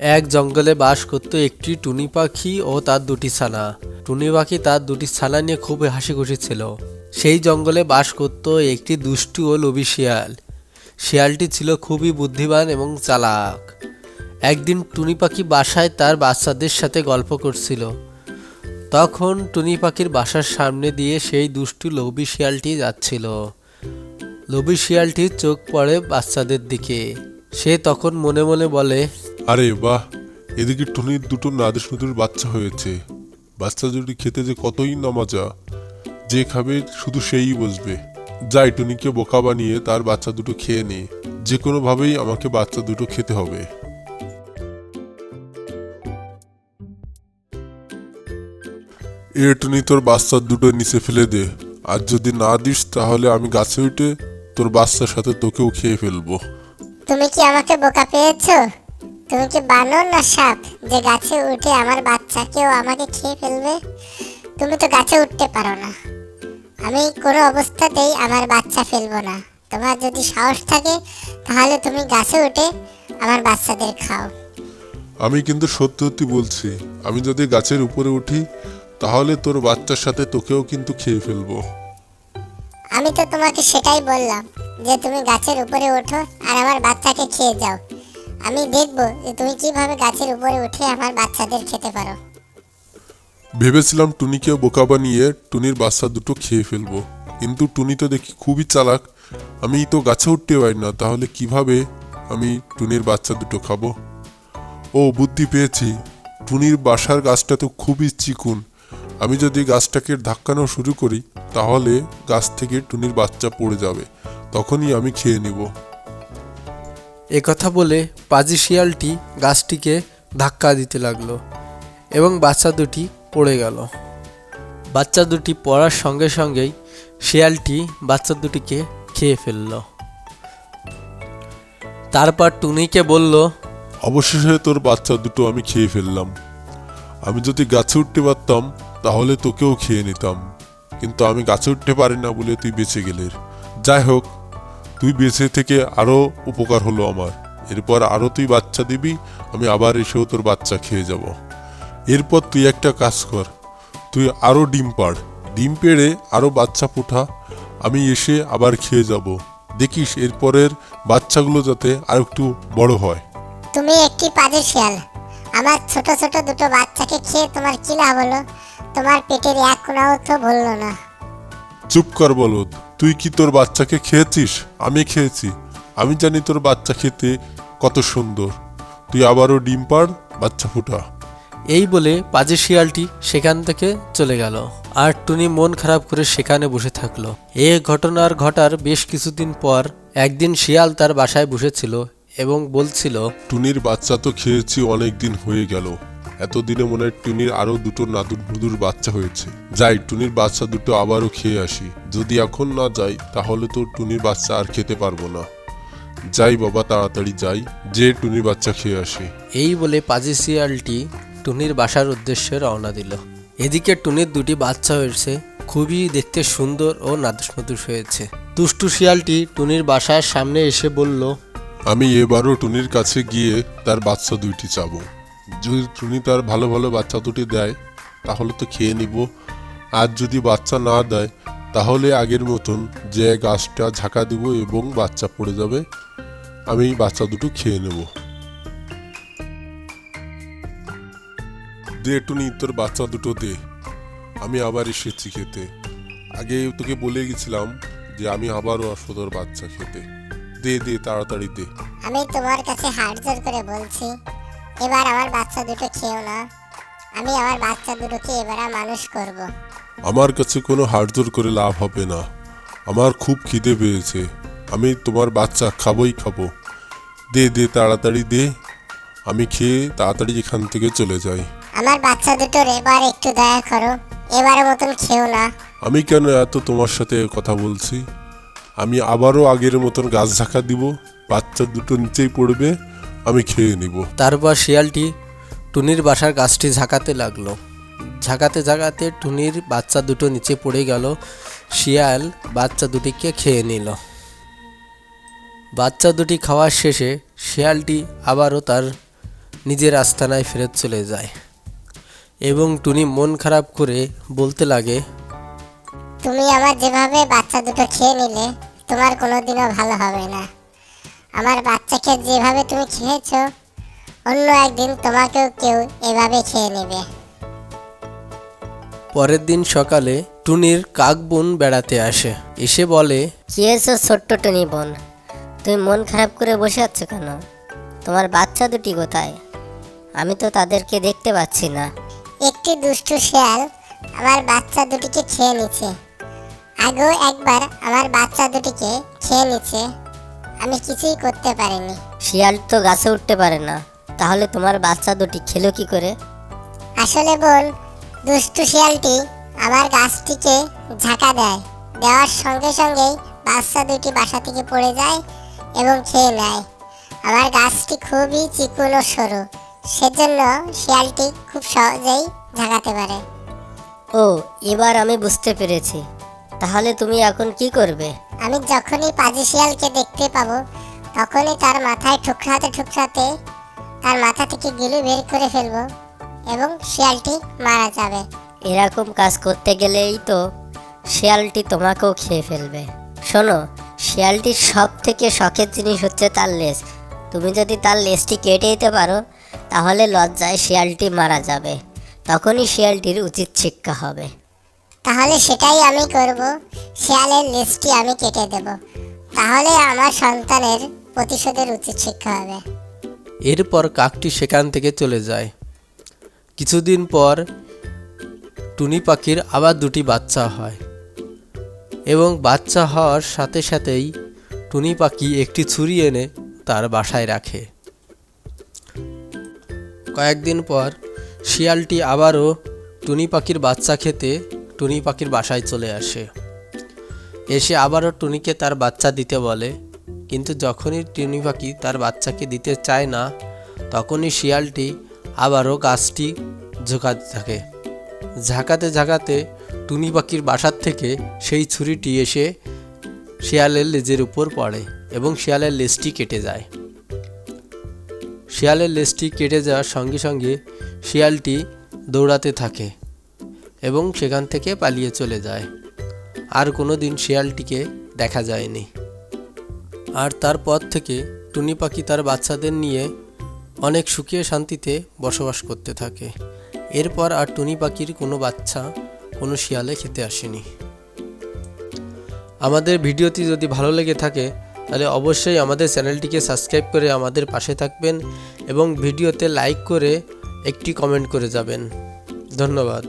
এক জঙ্গলে বাস করত একটি টুনি পাখি ও তার দুটি ছানা। টুনি পাখি তার দুটি ছানা নিয়ে খুব হাসি খুশি ছিল। সেই জঙ্গলে বাস করত একটি দুষ্টু ও লোভী শিয়াল। শিয়ালটি ছিল খুবই বুদ্ধিমান এবং চালাক। একদিন টুনি পাখি বাসায় তার বাচ্চাদের সাথে গল্প করছিল। তখন টুনি পাখির বাসার সামনে দিয়ে সেই দুষ্টু লোভী শিয়ালটি যাচ্ছিল। লোভী শিয়ালটির চোখ পড়ে বাচ্চাদের দিকে। সে তখন মনে মনে বলে, আরে বাহ, এদিকে টুনির দুটো নাদুস নুদুর বাচ্চা হয়েছে। বাচ্চা দুটি খেতে যে কতই না মজা, যে খাবে শুধু সেই বুঝবে। যাই, টুনিকে বোকা বানিয়ে তার বাচ্চা দুটো খেয়ে নে। যে কোনোভাবেই আমাকে বাচ্চা দুটো খেতে হবে। টুনি, তোর বাচ্চা দুটো নিচে ফেলে দে। আর যদি না দিস তাহলে আমি গাছে উঠে তোর বাচ্চার সাথে তোকেও খেয়ে ফেলবো। তুমি কি আমাকে বোকা পেয়েছো? তুমি কি বানর না সাপ যে গাছে উঠে আমার বাচ্চাকেও আমাকে খেয়ে ফেলবে? তুমি তো গাছে উঠতে পারো না। আমি কোনো অবস্থাতেই আমার বাচ্চা ফেলবো না। তোমার যদি সাহস থাকে তাহলে তুমি গাছে উঠে আমার বাচ্চাদের খাও। আমি কিন্তু সত্যি সত্যি বলছি, আমি যদি গাছের উপরে উঠি তাহলে তোর বাচ্চার সাথে তোকেও কিন্তু খেয়ে ফেলবো। আমি তো তোমাকে সেটাই বললাম যে তুমি গাছের উপরে ওঠো আর আমার বাচ্চাকে খেয়ে যাও। আমি দেখবো যে তুমি কিভাবে গাছের উপরে উঠে আমার বাচ্চাদের খেতে পারো। ভেবেছিলাম টুনিকে বোকা বানিয়ে টুনির বাচ্চা দুটো খেয়ে ফেলবো, কিন্তু টুনি তো দেখি খুবই চালাক। আমি তো গাছে উঠতে পারি না, তাহলে কিভাবে আমি টুনির বাচ্চা দুটো খাবো? ও, বুদ্ধি পেয়েছি। টুনির বাসার গাছটা তো খুবই চিকুন। আমি যদি গাছটাকে ধাক্কানো শুরু করি তাহলে গাছ থেকে টুনির বাচ্চা পড়ে যাবে, তখনই আমি খেয়ে নিব। একথা বলে পাজি শিয়ালটি গাছটিকে ধাক্কা দিতে লাগলো এবং বাচ্চা দুটি পড়ে গেল। বাচ্চা দুটি পড়ার সঙ্গে সঙ্গেই শিয়ালটি বাচ্চা দুটিকে খেয়ে ফেলল। তারপর টুনিকে বলল, অবশেষে তোর বাচ্চা দুটো আমি খেয়ে ফেললাম। আমি যদি গাছে উঠতে পারতাম তাহলে তোকেও খেয়ে নিতাম, কিন্তু আমি গাছে উঠতে পারি না বলে তুই বেঁচে গেলে। যাই হোক, তুই বেঁচে থেকে আরো উপকার হলো আমার। এরপর আরো তুই বাচ্চা দিবি, আমি আবার এসেও তোর বাচ্চা খেয়ে যাব। এরপর তুই একটা কাজ কর, তুই আরো ডিম পাড়। ডিম পেড়ে আরো বাচ্চা ফোটা, আমি এসে আবার খেয়ে যাব। দেখিস এরপরের বাচ্চাগুলো যাতে আর একটু বড় হয়। তুমি একটি পাজি শিয়াল, আমার ছোট ছোট দুটো বাচ্চাকে খেয়ে তোমার কি লাভ হলো? তোমার পেটের এক কোণাও তো ভরলো না। চুপ কর বলদ, তুই কি তোর বাচ্চাকে খেয়েছিস? আমি খেয়েছি। আমি জানি তোর বাচ্চা খেতে কত সুন্দর। তুই আবারও ডিম পাড়, বাচ্চা ফুটা। এই বলে পাজি শিয়ালটি সেখান থেকে চলে গেল। আর টুনি মন খারাপ করে সেখানে বসে থাকলো। এ ঘটনার ঘটার বেশ কিছুদিন পর একদিন শিয়াল তার বাসায় বসেছিল এবং বলছিল, টুনির বাচ্চা তো খেয়েছি, অনেক দিন হয়ে গেল। এতদিনে মনে হয় টুনির আরো দুটো নাদুর নুদুর বাচ্চা হয়েছে। যাই, টুনির বাচ্চা দুটো আবারও খেয়ে আসি। যদি এখন না যাই তাহলে তো টুনির বাচ্চা আর খেতে পারবো না। যাই বাবা, তাড়াতাড়ি যাই, যে টুনির বাচ্চা খেয়ে আসি। এই বলে পাজি শিয়ালটি টুনির বাসার উদ্দেশ্যে রওনা দিল। এদিকে টুনির দুটি বাচ্চা হয়েছে, খুবই দেখতে সুন্দর ও নাদুস নুদুস হয়েছে। দুষ্টু শিয়ালটি টুনির বাসার সামনে এসে বলল, আমি এবারও টুনির কাছে গিয়ে তার বাচ্চা দুইটি চাবো। যদি টুনি তার ভালো ভালো বাচ্চা দুটি দেয় তাহলে তো খেয়ে নিব, আর যদি বাচ্চা না দেয় তাহলে আগের মতন যে গাছটা ঝাঁকা দিব এবং বাচ্চা পড়ে যাবে, আমি বাচ্চা দুটো খেয়ে নেব। দে টুনি, তোর বাচ্চা দুটো দে, আমি আবার এসেছি খেতে। আগে তোকে বলে গেছিলাম যে আমি আবারও আসবো তোর বাচ্চা খেতে। দে দে, তাড়াতাড়ি দে। আমি তোমার কাছে হাত জোর করে বলছি, এবার আমার বাচ্চা দুটো খেও না। আমি আমার বাচ্চা দুটোকে এবার মানুষ করব। আমার কাছে কোনো হাড়জোড় করে লাভ হবে না। আমার খুব খিদে পেয়েছে, আমি তোমার বাচ্চা খাবোই খাবো। দে দে, তাড়াতাড়ি দে, আমি খেয়ে তাড়াতাড়ি এখান থেকে চলে যাই। আমার বাচ্চা দুটোর এবার একটু দয়া করো, এবারের মতন খেও না। আমি কেন এত তোমার সাথে কথা বলছি? আমি আবারও আগের মতন গাছ ঝাঁকা দিব, বাচ্চা দুটো নিচেই পড়বে, আমি খেয়ে নিব। তারপর শিয়ালটি টুনির বাসার গাছটি ঝাঁকাতে লাগলো। ঝাঁকাতে ঝাঁকাতে টুনির বাচ্চা দুটো নিচে পড়ে গেল। শিয়াল বাচ্চা দুটিকে খেয়ে নিল। বাচ্চা দুটি খাওয়ার শেষে শিয়ালটি আবারও তার নিজের আস্তানায় ফেরত চলে যায় এবং টুনি মন খারাপ করে বলতে লাগে, তুমি আমার যেভাবে বাচ্চা দুটো খেয়ে নিলে তোমার কোনোদিনও ভালো হবে না। আমার বাচ্চাকে যেভাবে তুমি খেয়েছো, অন্য একদিন তোমাকেও কেউ এভাবে খেয়ে নেবে। পরের দিন সকালে টুনির কাক বোন বেড়াতে আসে, এসে বলে, কি হয়েছে ছোট্ট টুনি বোন, তুমি মন খারাপ করে বসে আছো কেন? তোমার বাচ্চা দুটি কোথায়? আমি তো তাদেরকে দেখতে পাচ্ছি না। একটি দুষ্টু শিয়াল আমার বাচ্চা দুটিকে খেয়ে নিচ্ছে। আগেও একবার আমার বাচ্চা দুটিকে খেয়ে নিচ্ছে, আমি কিছুই করতে পারিনি। শিয়াল তো গাছে উঠতে পারে না, তাহলে তোমার বাচ্চা দুটি খেলো কি করে? আসলে বোন, দুষ্টু শিয়ালটি আমার গাছটিকে ঝাঁকা দেয়, দেওয়ার সঙ্গে সঙ্গেই বাচ্চা দুটি বাসা থেকে পড়ে যায় এবং খেয়ে নেয়। আমার গাছটি খুবই চিকন ও সরু, সেজন্য শিয়ালটি খুব সহজেই ঝাঁকাতে পারে। ও, এবার আমি বুঝতে পেরেছি। তাহলে তুমি এখন কি করবে? আমি যখনই পাজি শিয়ালকে দেখতে পাবো, তখনই তার মাথায় ঠুকরাতে ঠুকরাতে তার মাথা থেকে গিলু বের করে ফেলবো এবং শিয়ালটি মারা যাবে। এরকম কাজ করতে গেলেই তো শিয়ালটি তোমাকেও খেয়ে ফেলবে। শোনো, শিয়ালটির সব থেকে শখের জিনিস হচ্ছে তার লেজ। তুমি যদি তার লেজটি কেটে দিতে পারো, তাহলে লজ্জায় শিয়ালটি মারা যাবে। তখনই শিয়ালটির উচিত শিক্ষা হবে। তাহলে সেটাই আমি করব, শিয়ালের লেজটি আমি কেটে দেব, তাহলে আমার সন্তানের প্রতিশোধের উচিত শিক্ষা হবে। এরপর কাকটি সেখান থেকে চলে যায়। কিছুদিন পর টুনি পাখির আবার দুটি বাচ্চা হয় এবং বাচ্চা হওয়ার সাথে সাথেই টুনি পাখি একটি ছুরি এনে তার বাসায় রাখে। কয়েকদিন পর শিয়ালটি আবারও টুনি পাখির বাচ্চা খেতে টুনি পাখির বাসায় চলে আসে। এসে আবারও টুনিকে তার বাচ্চা দিতে বলে, কিন্তু যখনই টুনি পাখি তার বাচ্চাকে দিতে চায় না, তখনই শিয়ালটি আবারও গাছটি ঝোঁকাতে থাকে। ঝাঁকাতে ঝাঁকাতে টুনি পাখির বাসার থেকে সেই ছুরিটি এসে শিয়ালের লেজের উপর পড়ে এবং শিয়ালের লেজটি কেটে যায়। শিয়ালের লেজটি কেটে যাওয়ার সঙ্গে সঙ্গে শিয়ালটি দৌড়াতে থাকে এবং সেখান থেকে পালিয়ে চলে যায়। আর কোনো দিন শিয়ালটিকে দেখা যায়নি। আর তারপর থেকে টুনি পাখি তার বাচ্চাদের নিয়ে অনেক সুখে শান্তিতে বসবাস করতে থাকে। এরপর আর টুনি পাখির কোনো বাচ্চা কোনো শিয়ালে খেতে আসেনি। আমাদের ভিডিওটি যদি ভালো লেগে থাকে, তাহলে অবশ্যই আমাদের চ্যানেলটিকে সাবস্ক্রাইব করে আমাদের পাশে থাকবেন এবং ভিডিওতে লাইক করে একটি কমেন্ট করে যাবেন। ধন্যবাদ।